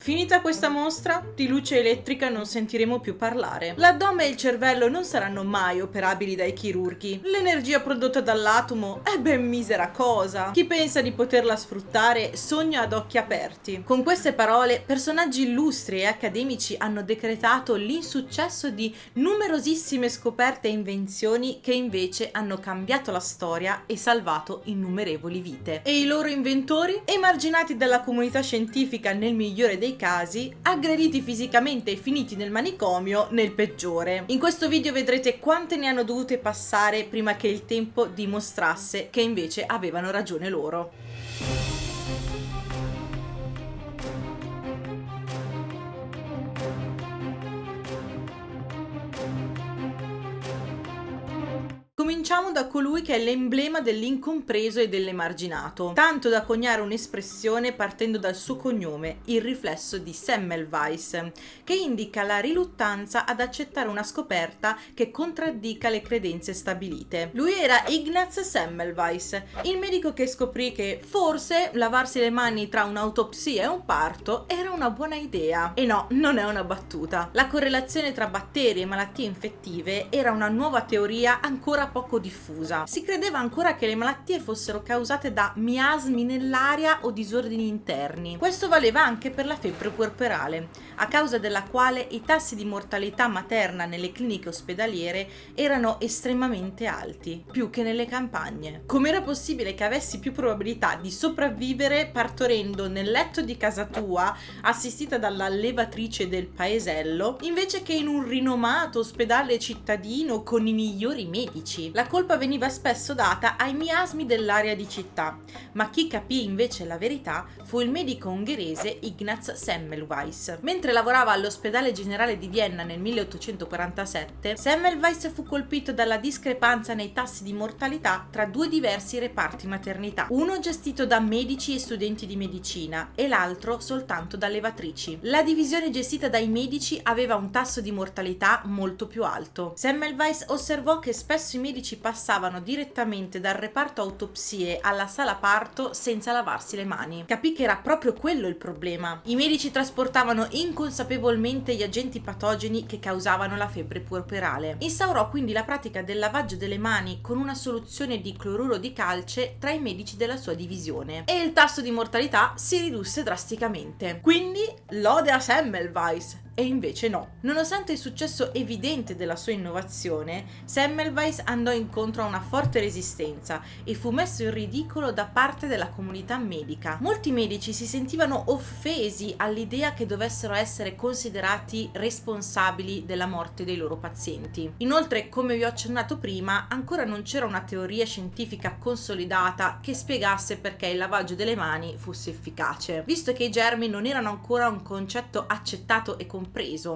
Finita questa mostra, di luce elettrica non sentiremo più parlare. L'addome e il cervello non saranno mai operabili dai chirurghi. L'energia prodotta dall'atomo è ben misera cosa. Chi pensa di poterla sfruttare sogna ad occhi aperti. Con queste parole, personaggi illustri e accademici hanno decretato l'insuccesso di numerosissime scoperte e invenzioni che invece hanno cambiato la storia e salvato innumerevoli vite. E i loro inventori, emarginati dalla comunità scientifica nel migliore dei casi, aggrediti fisicamente e finiti nel manicomio nel peggiore. In questo video vedrete quante ne hanno dovute passare prima che il tempo dimostrasse che invece avevano ragione loro. Cominciamo da colui che è l'emblema dell'incompreso e dell'emarginato, tanto da coniare un'espressione partendo dal suo cognome, il riflesso di Semmelweis, che indica la riluttanza ad accettare una scoperta che contraddica le credenze stabilite. Lui era Ignaz Semmelweis, il medico che scoprì che forse lavarsi le mani tra un'autopsia e un parto era una buona idea. E no, non è una battuta. La correlazione tra batteri e malattie infettive era una nuova teoria ancora poco diffusa. Si credeva ancora che le malattie fossero causate da miasmi nell'aria o disordini interni. Questo valeva anche per la febbre puerperale, a causa della quale i tassi di mortalità materna nelle cliniche ospedaliere erano estremamente alti, più che nelle campagne. Com'era possibile che avessi più probabilità di sopravvivere partorendo nel letto di casa tua, assistita dalla levatrice del paesello, invece che in un rinomato ospedale cittadino con i migliori medici? La colpa veniva spesso data ai miasmi dell'area di città, ma chi capì invece la verità fu il medico ungherese Ignaz Semmelweis. Mentre lavorava all'ospedale generale di Vienna nel 1847, Semmelweis fu colpito dalla discrepanza nei tassi di mortalità tra due diversi reparti maternità, uno gestito da medici e studenti di medicina e l'altro soltanto da levatrici. La divisione gestita dai medici aveva un tasso di mortalità molto più alto. Semmelweis osservò che spesso i medici passavano direttamente dal reparto autopsie alla sala parto senza lavarsi le mani. Capì che era proprio quello il problema. I medici trasportavano inconsapevolmente gli agenti patogeni che causavano la febbre puerperale. Instaurò quindi la pratica del lavaggio delle mani con una soluzione di cloruro di calce tra i medici della sua divisione e il tasso di mortalità si ridusse drasticamente. Quindi lode a Semmelweis. E invece no. Nonostante il successo evidente della sua innovazione, Semmelweis andò incontro a una forte resistenza e fu messo in ridicolo da parte della comunità medica. Molti medici si sentivano offesi all'idea che dovessero essere considerati responsabili della morte dei loro pazienti. Inoltre, come vi ho accennato prima, ancora non c'era una teoria scientifica consolidata che spiegasse perché il lavaggio delle mani fosse efficace, visto che i germi non erano ancora un concetto accettato e compreso.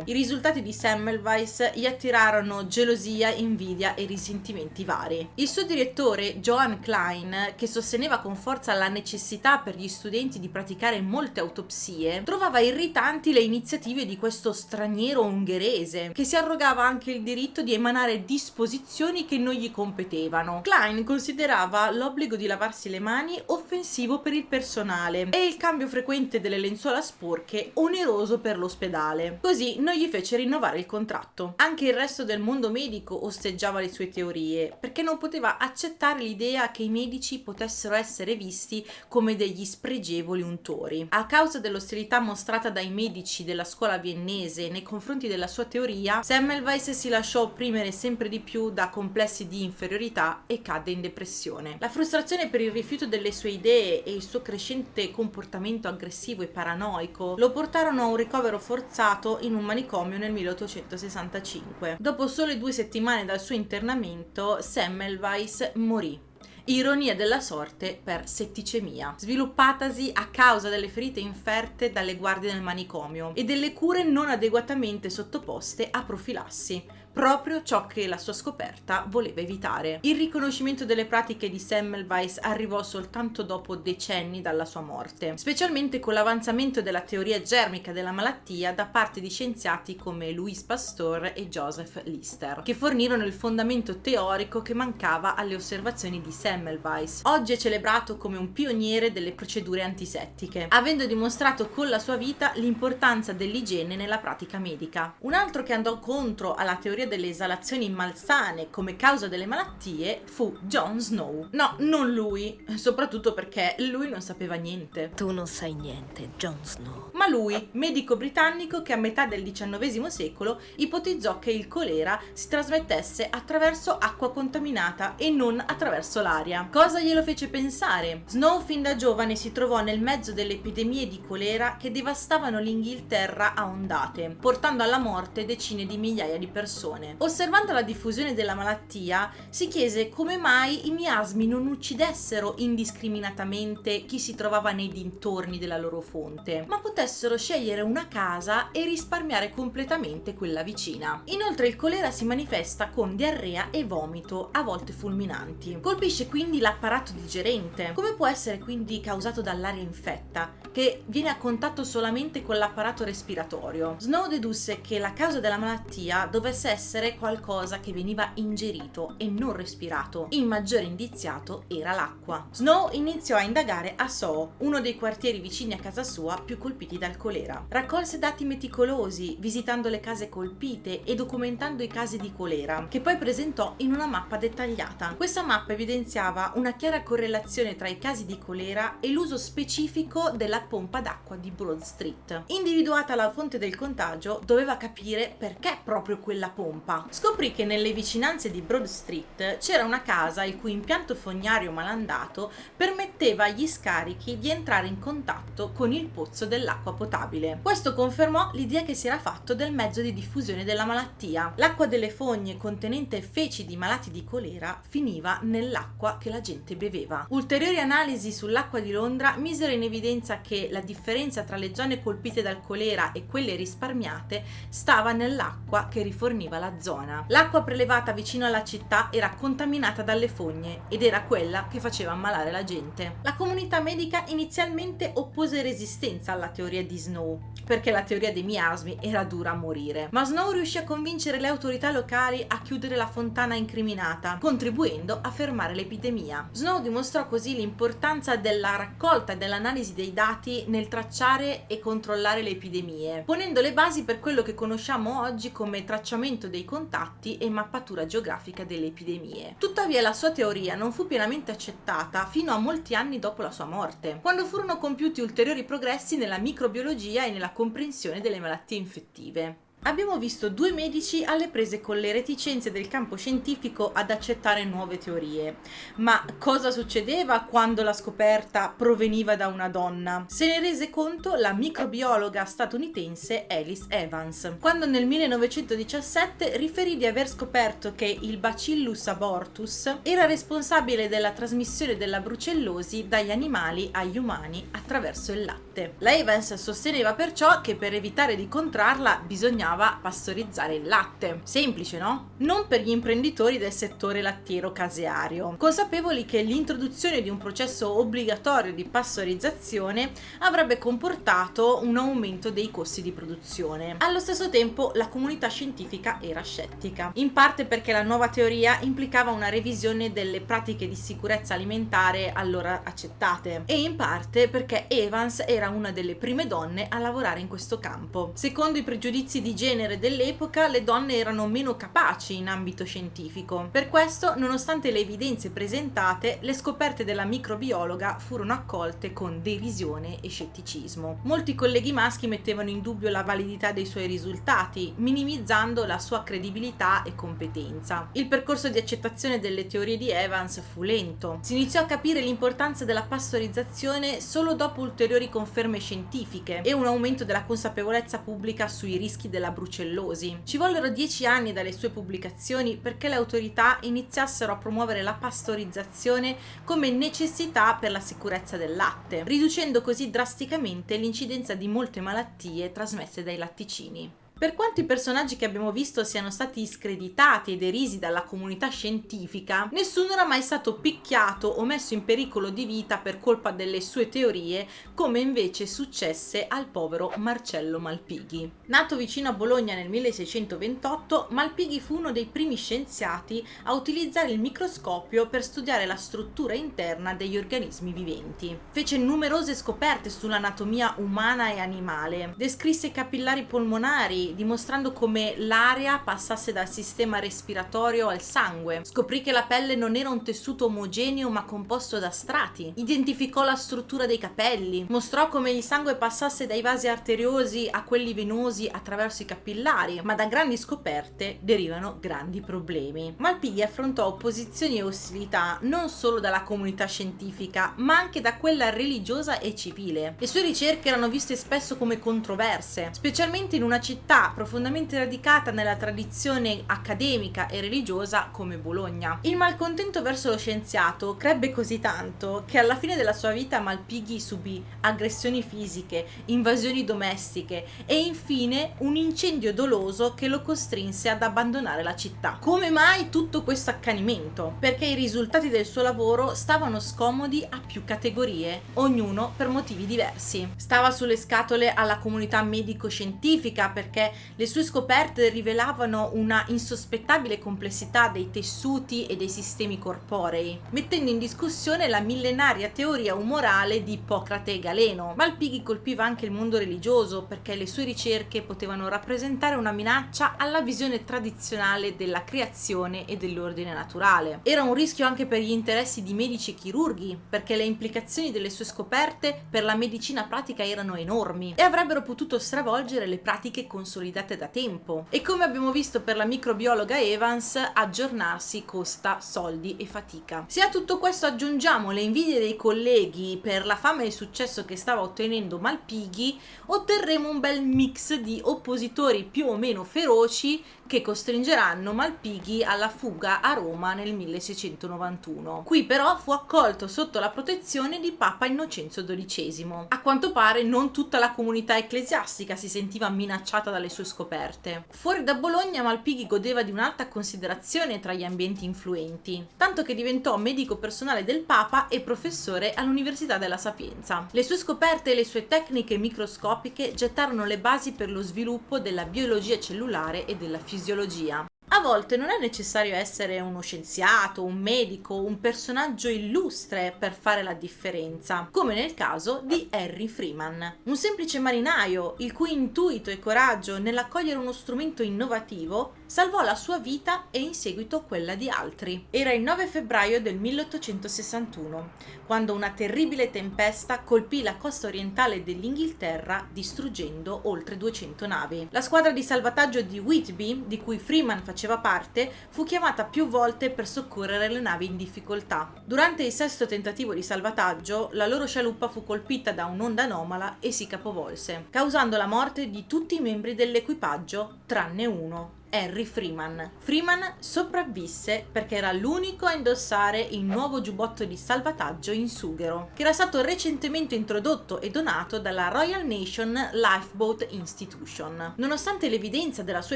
I risultati di Semmelweis gli attirarono gelosia, invidia e risentimenti vari. Il suo direttore, Johann Klein, che sosteneva con forza la necessità per gli studenti di praticare molte autopsie, trovava irritanti le iniziative di questo straniero ungherese, che si arrogava anche il diritto di emanare disposizioni che non gli competevano. Klein considerava l'obbligo di lavarsi le mani offensivo per il personale e il cambio frequente delle lenzuola sporche oneroso per l'ospedale. Così non gli fece rinnovare il contratto. Anche il resto del mondo medico osteggiava le sue teorie, perché non poteva accettare l'idea che i medici potessero essere visti come degli spregevoli untori. A causa dell'ostilità mostrata dai medici della scuola viennese nei confronti della sua teoria, Semmelweis si lasciò opprimere sempre di più da complessi di inferiorità e cadde in depressione. La frustrazione per il rifiuto delle sue idee e il suo crescente comportamento aggressivo e paranoico lo portarono a un ricovero forzato in un manicomio nel 1865. Dopo sole 2 settimane dal suo internamento, Semmelweis morì. Ironia della sorte per setticemia, sviluppatasi a causa delle ferite inferte dalle guardie del manicomio e delle cure non adeguatamente sottoposte a profilassi. proprio ciò che la sua scoperta voleva evitare. Il riconoscimento delle pratiche di Semmelweis arrivò soltanto dopo decenni dalla sua morte, specialmente con l'avanzamento della teoria germica della malattia da parte di scienziati come Louis Pasteur e Joseph Lister, che fornirono il fondamento teorico che mancava alle osservazioni di Semmelweis. Oggi è celebrato come un pioniere delle procedure antisettiche, avendo dimostrato con la sua vita l'importanza dell'igiene nella pratica medica. Un altro che andò contro alla teoria delle esalazioni malsane come causa delle malattie fu Jon Snow. No, non lui, soprattutto perché lui non sapeva niente. Tu non sai niente, Jon Snow. Ma lui, medico britannico che a metà del XIX secolo ipotizzò che il colera si trasmettesse attraverso acqua contaminata e non attraverso l'aria. Cosa glielo fece pensare? Snow fin da giovane si trovò nel mezzo delle epidemie di colera che devastavano l'Inghilterra a ondate, portando alla morte decine di migliaia di persone. Osservando la diffusione della malattia, si chiese come mai i miasmi non uccidessero indiscriminatamente chi si trovava nei dintorni della loro fonte, ma potessero scegliere una casa e risparmiare completamente quella vicina. Inoltre il colera si manifesta con diarrea e vomito, a volte fulminanti. Colpisce quindi l'apparato digerente. Come può essere quindi causato dall'aria infetta, che viene a contatto solamente con l'apparato respiratorio? Snow dedusse che la causa della malattia dovesse essere qualcosa che veniva ingerito e non respirato. Il maggiore indiziato era l'acqua. Snow iniziò a indagare a Soho, uno dei quartieri vicini a casa sua più colpiti dal colera. Raccolse dati meticolosi, visitando le case colpite e documentando i casi di colera, che poi presentò in una mappa dettagliata. Questa mappa evidenziava una chiara correlazione tra i casi di colera e l'uso specifico della pompa d'acqua di Broad Street. Individuata la fonte del contagio, doveva capire perché proprio quella pompa. Scoprì che nelle vicinanze di Broad Street c'era una casa il cui impianto fognario malandato permetteva agli scarichi di entrare in contatto con il pozzo dell'acqua potabile. Questo confermò l'idea che si era fatto del mezzo di diffusione della malattia. L'acqua delle fogne contenente feci di malati di colera finiva nell'acqua che la gente beveva. Ulteriori analisi sull'acqua di Londra misero in evidenza che la differenza tra le zone colpite dal colera e quelle risparmiate stava nell'acqua che riforniva la zona. L'acqua prelevata vicino alla città era contaminata dalle fogne ed era quella che faceva ammalare la gente. La comunità medica inizialmente oppose resistenza alla teoria di Snow, perché la teoria dei miasmi era dura a morire. Ma Snow riuscì a convincere le autorità locali a chiudere la fontana incriminata, contribuendo a fermare l'epidemia. Snow dimostrò così l'importanza della raccolta e dell'analisi dei dati nel tracciare e controllare le epidemie, ponendo le basi per quello che conosciamo oggi come tracciamento dei contatti e mappatura geografica delle epidemie. Tuttavia la sua teoria non fu pienamente accettata fino a molti anni dopo la sua morte, quando furono compiuti ulteriori progressi nella microbiologia e nella comprensione delle malattie infettive. Abbiamo visto due medici alle prese con le reticenze del campo scientifico ad accettare nuove teorie. Ma cosa succedeva quando la scoperta proveniva da una donna? Se ne rese conto la microbiologa statunitense Alice Evans, quando nel 1917 riferì di aver scoperto che il Bacillus abortus era responsabile della trasmissione della brucellosi dagli animali agli umani attraverso il latte. La Evans sosteneva perciò che per evitare di contrarla bisognava pastorizzare il latte. Semplice, no? Non per gli imprenditori del settore lattiero caseario, consapevoli che l'introduzione di un processo obbligatorio di pastorizzazione avrebbe comportato un aumento dei costi di produzione. Allo stesso tempo la comunità scientifica era scettica, in parte perché la nuova teoria implicava una revisione delle pratiche di sicurezza alimentare allora accettate, e in parte perché Evans era una delle prime donne a lavorare in questo campo. Secondo i pregiudizi di genere dell'epoca, le donne erano meno capaci in ambito scientifico. Per questo, nonostante le evidenze presentate, le scoperte della microbiologa furono accolte con derisione e scetticismo. Molti colleghi maschi mettevano in dubbio la validità dei suoi risultati, minimizzando la sua credibilità e competenza. Il percorso di accettazione delle teorie di Evans fu lento. Si iniziò a capire l'importanza della pastorizzazione solo dopo ulteriori conferme scientifiche e un aumento della consapevolezza pubblica sui rischi della brucellosi. Ci vollero 10 anni dalle sue pubblicazioni perché le autorità iniziassero a promuovere la pastorizzazione come necessità per la sicurezza del latte, riducendo così drasticamente l'incidenza di molte malattie trasmesse dai latticini. Per quanto i personaggi che abbiamo visto siano stati screditati e derisi dalla comunità scientifica, nessuno era mai stato picchiato o messo in pericolo di vita per colpa delle sue teorie, come invece successe al povero Marcello Malpighi. Nato vicino a Bologna nel 1628, Malpighi fu uno dei primi scienziati a utilizzare il microscopio per studiare la struttura interna degli organismi viventi. Fece numerose scoperte sull'anatomia umana e animale, descrisse i capillari polmonari, dimostrando come l'aria passasse dal sistema respiratorio al sangue, scoprì che la pelle non era un tessuto omogeneo ma composto da strati, identificò la struttura dei capelli, mostrò come il sangue passasse dai vasi arteriosi a quelli venosi attraverso i capillari, ma da grandi scoperte derivano grandi problemi. Malpighi affrontò opposizioni e ostilità non solo dalla comunità scientifica, ma anche da quella religiosa e civile. Le sue ricerche erano viste spesso come controverse, specialmente in una città profondamente radicata nella tradizione accademica e religiosa come Bologna. Il malcontento verso lo scienziato crebbe così tanto che alla fine della sua vita Malpighi subì aggressioni fisiche, invasioni domestiche e infine un incendio doloso che lo costrinse ad abbandonare la città. Come mai tutto questo accanimento? Perché i risultati del suo lavoro stavano scomodi a più categorie, ognuno per motivi diversi. Stava sulle scatole alla comunità medico-scientifica perché le sue scoperte rivelavano una insospettabile complessità dei tessuti e dei sistemi corporei, mettendo in discussione la millenaria teoria umorale di Ippocrate e Galeno. Malpighi colpiva anche il mondo religioso perché le sue ricerche potevano rappresentare una minaccia alla visione tradizionale della creazione e dell'ordine naturale. Era un rischio anche per gli interessi di medici e chirurghi, perché le implicazioni delle sue scoperte per la medicina pratica erano enormi e avrebbero potuto stravolgere le pratiche consolidate da tempo. E come abbiamo visto per la microbiologa Evans, aggiornarsi costa soldi e fatica. Se a tutto questo aggiungiamo le invidie dei colleghi per la fama e il successo che stava ottenendo Malpighi, otterremo un bel mix di oppositori più o meno feroci che costringeranno Malpighi alla fuga a Roma nel 1691. Qui però fu accolto sotto la protezione di Papa Innocenzo XII. A quanto pare non tutta la comunità ecclesiastica si sentiva minacciata dalle sue scoperte. Fuori da Bologna Malpighi godeva di un'alta considerazione tra gli ambienti influenti, tanto che diventò medico personale del Papa e professore all'Università della Sapienza. Le sue scoperte e le sue tecniche microscopiche gettarono le basi per lo sviluppo della biologia cellulare e della fisiologia. A volte non è necessario essere uno scienziato, un medico, un personaggio illustre per fare la differenza, come nel caso di Harry Freeman, un semplice marinaio il cui intuito e coraggio nell'accogliere uno strumento innovativo salvò la sua vita e in seguito quella di altri. Era il 9 febbraio del 1861, quando una terribile tempesta colpì la costa orientale dell'Inghilterra, distruggendo oltre 200 navi. La squadra di salvataggio di Whitby, di cui Freeman faceva parte, fu chiamata più volte per soccorrere le navi in difficoltà. Durante il sesto tentativo di salvataggio, la loro scialuppa fu colpita da un'onda anomala e si capovolse, causando la morte di tutti i membri dell'equipaggio, tranne uno. Harry Freeman. Freeman sopravvisse perché era l'unico a indossare il nuovo giubbotto di salvataggio in sughero, che era stato recentemente introdotto e donato dalla Royal Nation Lifeboat Institution. Nonostante l'evidenza della sua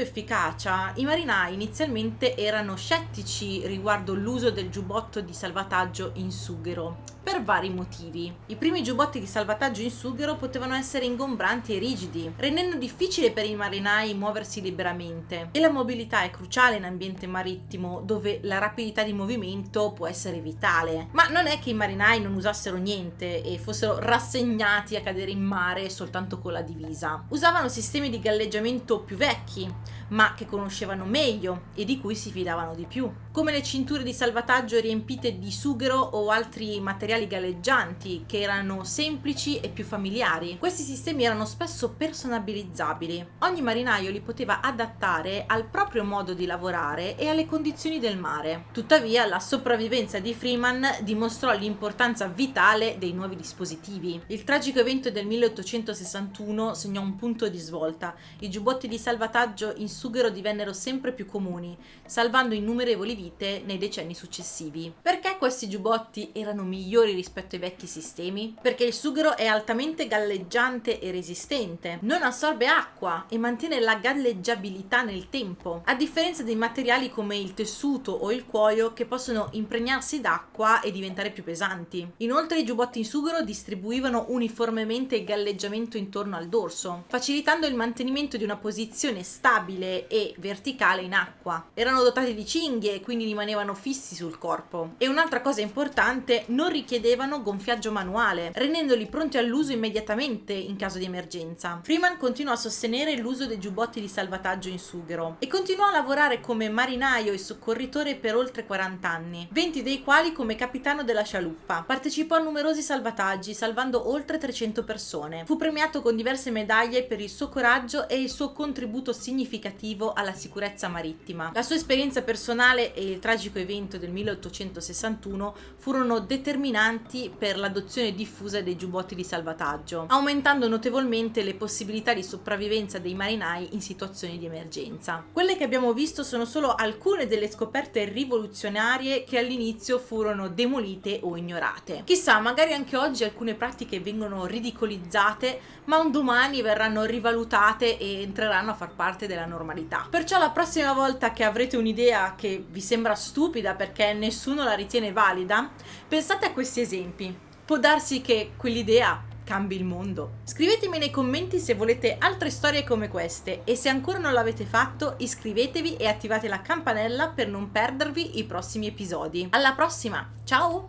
efficacia, i marinai inizialmente erano scettici riguardo l'uso del giubbotto di salvataggio in sughero, per vari motivi. I primi giubbotti di salvataggio in sughero potevano essere ingombranti e rigidi, rendendo difficile per i marinai muoversi liberamente, e la mobilità è cruciale in ambiente marittimo, dove la rapidità di movimento può essere vitale. Ma non è che i marinai non usassero niente e fossero rassegnati a cadere in mare soltanto con la divisa. Usavano sistemi di galleggiamento più vecchi, ma che conoscevano meglio e di cui si fidavano di più, come le cinture di salvataggio riempite di sughero o altri materiali galleggianti che erano semplici e più familiari. Questi sistemi erano spesso personalizzabili. Ogni marinaio li poteva adattare al proprio modo di lavorare e alle condizioni del mare. Tuttavia, la sopravvivenza di Freeman dimostrò l'importanza vitale dei nuovi dispositivi. Il tragico evento del 1861 segnò un punto di svolta. I giubbotti di salvataggio in sughero divennero sempre più comuni, salvando innumerevoli vite nei decenni successivi. Perché questi giubbotti erano migliori migliori rispetto ai vecchi sistemi? Perché il sughero è altamente galleggiante e resistente, non assorbe acqua e mantiene la galleggiabilità nel tempo, a differenza dei materiali come il tessuto o il cuoio che possono impregnarsi d'acqua e diventare più pesanti. Inoltre i giubbotti in sughero distribuivano uniformemente il galleggiamento intorno al dorso, facilitando il mantenimento di una posizione stabile e verticale in acqua. Erano dotati di cinghie e quindi rimanevano fissi sul corpo. E un'altra cosa importante, non richiedevano gonfiaggio manuale, rendendoli pronti all'uso immediatamente in caso di emergenza. Freeman continuò a sostenere l'uso dei giubbotti di salvataggio in sughero e continuò a lavorare come marinaio e soccorritore per oltre 40 anni, 20 dei quali come capitano della scialuppa. Partecipò a numerosi salvataggi, salvando oltre 300 persone. Fu premiato con diverse medaglie per il suo coraggio e il suo contributo significativo alla sicurezza marittima. La sua esperienza personale e il tragico evento del 1861 furono determinanti per l'adozione diffusa dei giubbotti di salvataggio, aumentando notevolmente le possibilità di sopravvivenza dei marinai in situazioni di emergenza. Quelle che abbiamo visto sono solo alcune delle scoperte rivoluzionarie che all'inizio furono demolite o ignorate. Chissà, magari anche oggi alcune pratiche vengono ridicolizzate, ma un domani verranno rivalutate e entreranno a far parte della normalità. Perciò la prossima volta che avrete un'idea che vi sembra stupida perché nessuno la ritiene valida, pensate a questi esempi. Può darsi che quell'idea cambi il mondo. Scrivetemi nei commenti se volete altre storie come queste e se ancora non l'avete fatto iscrivetevi e attivate la campanella per non perdervi i prossimi episodi. Alla prossima, ciao!